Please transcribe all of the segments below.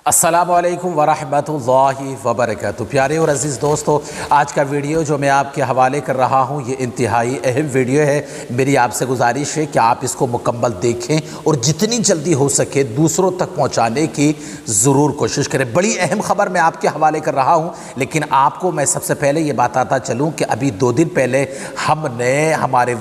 अस्सलामु अलैकुम वरहमतुल्लाहि वबरकातुहू। प्यारे और अज़ीज़ दोस्तों, आज का वीडियो जो मैं आपके हवाले कर रहा हूँ ये इंतहाई अहम वीडियो है। मेरी आपसे गुजारिश है कि आप इसको मुकम्मल देखें और जितनी जल्दी हो सके दूसरों तक पहुँचाने की ज़रूर कोशिश करें। बड़ी अहम ख़बर मैं आपके हवाले कर रहा हूँ, लेकिन आपको मैं सबसे पहले ये बताता चलूँ कि अभी 2 दिन पहले हमने हमारे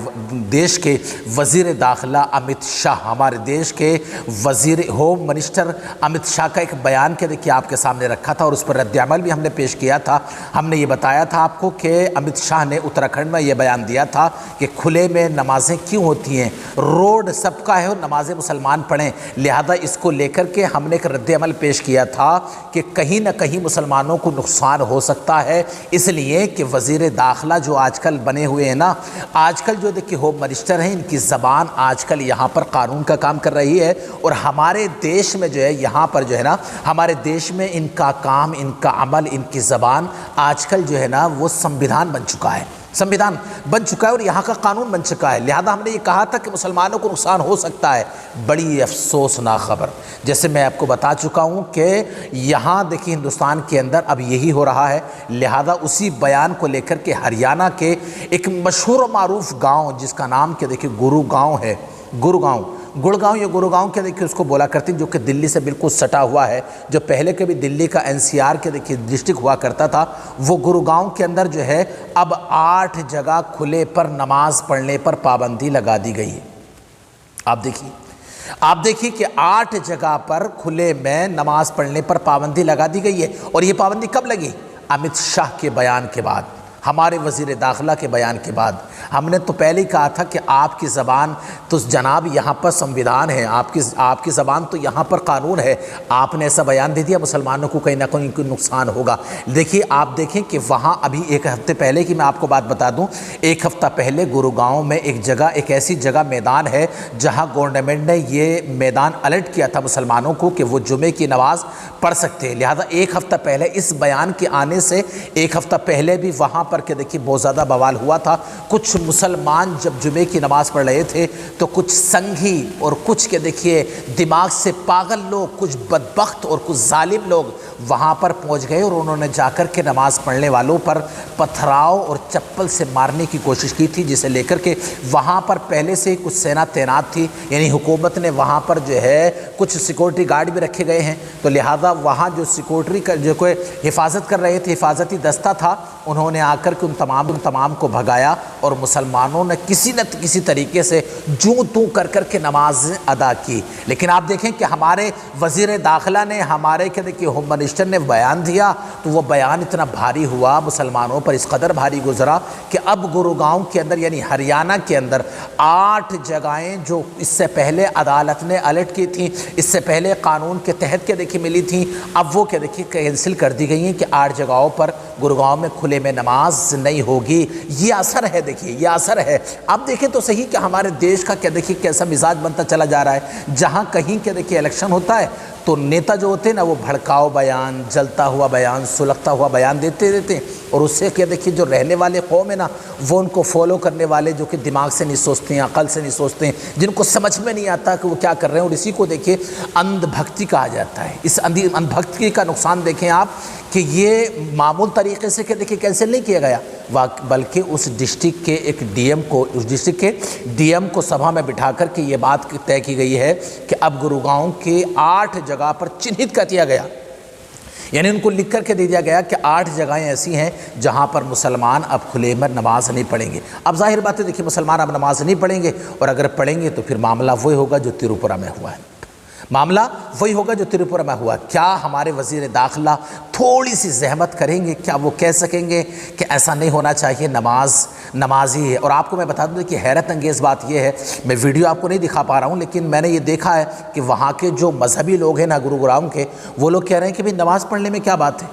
देश के वज़ीर दाखिला अमित शाह, हमारे देश के वज़ीर होम मिनिस्टर अमित शाह का एक बयान के देखिए आपके सामने रखा था और उस पर रद्द-ए-अमल भी हमने पेश किया था। हमने ये बताया था आपको कि अमित शाह ने उत्तराखंड में ये बयान दिया था कि खुले में नमाज़ें क्यों होती हैं, रोड सबका है और नमाज़ें मुसलमान पढ़ें। लिहाजा इसको लेकर के हमने एक रद्द-ए-अमल पेश किया था कि कहीं ना कहीं मुसलमानों को नुकसान हो सकता है, इसलिए कि वज़ीर दाखिला जो आजकल बने हुए हैं ना, आजकल जो देखिए होम मिनिस्टर हैं, इनकी ज़बान आजकल यहाँ पर कानून का काम कर रही है और हमारे देश में जो है यहाँ पर जो है ना, हमारे देश में इनका काम, इनका अमल, इनकी ज़बान आजकल जो है ना वो संविधान बन चुका है, संविधान बन चुका है और यहाँ का कानून बन चुका है। लिहाजा हमने ये कहा था कि मुसलमानों को नुकसान हो सकता है। बड़ी अफसोसनाक ख़बर, जैसे मैं आपको बता चुका हूँ कि यहाँ देखिए हिंदुस्तान के अंदर अब यही हो रहा है। लिहाजा उसी बयान को लेकर के हरियाणा के एक मशहूर व मारूफ गाँव जिसका नाम क्या देखिए गुरुगांव है, गुड़गांव या गुरुगांव के देखिए उसको बोला करते हैं, जो कि दिल्ली से बिल्कुल सटा हुआ है, जो पहले के भी दिल्ली का एनसीआर के देखिए डिस्ट्रिक्ट हुआ करता था। वो गुरुगांव के अंदर जो है अब 8 जगह खुले पर नमाज पढ़ने पर पाबंदी लगा दी गई है। आप देखिए कि 8 जगह पर खुले में नमाज पढ़ने पर पाबंदी लगा दी गई है। और ये पाबंदी कब लगी? अमित शाह के बयान के बाद, हमारे वज़ीर दाखिला के बयान के बाद। हमने तो पहले ही कहा था कि आपकी ज़बान तो जनाब यहाँ पर संविधान है, आपकी ज़बान तो यहाँ पर कानून है, आपने ऐसा बयान दे दिया, मुसलमानों को कहीं ना कहीं नुकसान होगा। देखिए आप देखें कि वहाँ अभी 1 हफ़्ते पहले की मैं आपको बात बता दूँ, 1 हफ़्ता पहले गुरुगांव में एक ऐसी जगह मैदान है जहाँ गवर्नमेंट ने ये मैदान अलर्ट किया था मुसलमानों को कि वो जुमे की नमाज़ पढ़ सकते हैं। लिहाजा 1 हफ़्ता पहले इस बयान के आने से 1 हफ़्ता पहले भी वहाँ पर के देखिए बहुत ज़्यादा बवाल हुआ था। कुछ मुसलमान जब जुमे की नमाज़ पढ़ रहे थे तो कुछ संघी और कुछ के देखिए दिमाग से पागल लोग, कुछ बदबख्त और कुछ जालिम लोग वहाँ पर पहुँच गए और उन्होंने जाकर के नमाज़ पढ़ने वालों पर पथराव और चप्पल से मारने की कोशिश की थी, जिसे लेकर के वहाँ पर पहले से ही कुछ सेना तैनात थी, यानी हुकूमत ने वहाँ पर जो है कुछ सिक्योरिटी गार्ड भी रखे गए हैं। तो लिहाजा वहाँ जो सिक्योरिटी का जो कोई हिफाजत कर रहे थे, हिफाजती दस्ता था, उन्होंने आकर के उन तमाम को भगाया और मुसलमानों ने किसी न किसी तरीके से जूं तू कर के नमाज अदा की। लेकिन आप देखें कि हमारे वज़ीर दाखिला ने, हमारे के देखिए होम मिनिस्टर ने बयान दिया तो वो बयान इतना भारी हुआ, मुसलमानों पर इस कदर भारी गुजरा कि अब गुरुगांव के अंदर यानी हरियाणा के अंदर 8 जगहें जो इससे पहले अदालत ने अलर्ट की थी, इससे पहले कानून के तहत के देखिए मिली थी, अब वो क्या देखिए कैंसिल कर दी गई हैं कि 8 जगहों पर गुरुगांव में खुले में नमाज नहीं होगी। ये असर है, देखिए ये असर है। अब देखें तो सही कि हमारे देश का क्या देखिए कैसा मिजाज बनता चला जा रहा है। जहाँ कहीं के देखिए इलेक्शन होता है तो नेता जो होते हैं ना वो भड़काऊ बयान, जलता हुआ बयान, सुलगता हुआ बयान देते और उससे क्या देखिए जो रहने वाले कौम है ना वो उनको फॉलो करने वाले जो कि दिमाग से नहीं सोचते हैं, अकल से नहीं सोचते हैं, जिनको समझ में नहीं आता कि वो क्या कर रहे हैं, और इसी को देखिए अंधभक्ति कहा जाता है। इस अंधभक्ति का नुकसान देखें आप कि ये मामूल तरीके से क्या देखिए कैंसिल नहीं किया गया, बल्कि उस डिस्ट्रिक्ट के एक डिस्ट्रिक्ट के डीएम को सभा में बिठा कर के ये बात तय की गई है कि अब गुरुगांव के 8 जगह पर चिन्हित कर दिया गया, यानी उनको लिख कर के दे दिया गया कि 8 जगहें ऐसी हैं जहां पर मुसलमान अब खुले में नमाज नहीं पढ़ेंगे। अब जाहिर बात है देखिए मुसलमान अब नमाज नहीं पढ़ेंगे, और अगर पढ़ेंगे तो फिर मामला वही होगा जो त्रिपुरा में हुआ है, मामला वही होगा जो त्रिपुरा में हुआ। क्या हमारे वज़ीर दाखिला थोड़ी सी जहमत करेंगे? क्या वो कह सकेंगे कि ऐसा नहीं होना चाहिए, नमाज ही है? और आपको मैं बता दूं कि हैरत अंगेज़ बात यह है, मैं वीडियो आपको नहीं दिखा पा रहा हूं, लेकिन मैंने ये देखा है कि वहाँ के जो मजहबी लोग हैं ना गुरुग्राम के, वो लोग कह रहे हैं कि भाई नमाज़ पढ़ने में क्या बात है,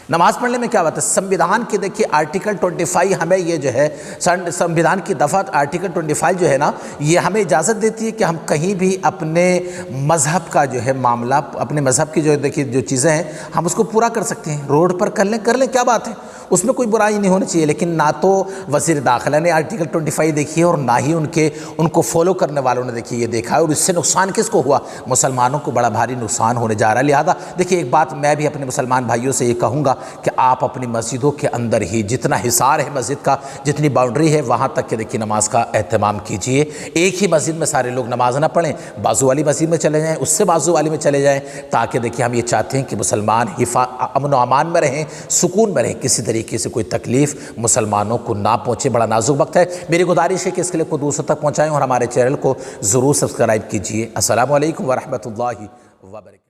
नमाज पढ़ने में क्या बात है, संविधान की देखिए आर्टिकल 25 हमें ये जो है संविधान की दफ़ा आर्टिकल 25 जो है ना, ये हमें इजाज़त देती है कि हम कहीं भी अपने मज़हब का जो है मामला, अपने मज़हब की जो देखिए जो चीज़ें हैं हम उसको पूरा कर सकते हैं, रोड पर कर लें क्या बात है, उसमें कोई बुराई नहीं होनी चाहिए। लेकिन ना तो वज़ीर दाखिला ने आर्टिकल 25 देखी है और ना ही उनको फॉलो करने वालों ने देखिए ये देखा है, और इससे नुकसान किसको हुआ, मुसलमानों को बड़ा भारी नुकसान होने जा रहा है। लिहाजा देखिए एक बात मैं भी अपने मुसलमान भाइयों से ये कहूँगा कि आप अपनी मस्जिदों के अंदर ही जितना हिसार है मस्जिद का, जितनी बाउंड्री है वहाँ तक के देखिए नमाज का एहतमाम कीजिए। एक ही मस्जिद में सारे लोग नमाज ना पढ़ें, बाजू वाली मस्जिद में चले जाएँ, उससे बाजू वाली में चले जाएँ, ताकि देखिए हम ये चाहते हैं कि मुसलमान अमन व अमान में रहें, सुकून में रहें, किसी तरीके से कोई तकलीफ़ मुसलमानों को ना पहुँचे। बड़ा नाजुक वक्त है, मेरी गुजारिश है कि इसके लिए को दूसरों तक पहुँचाएँ और हमारे चैनल को ज़रूर सब्सक्राइब कीजिए। अस्सलामु अलैकुम व रहमतुल्लाहि व बरकातहू।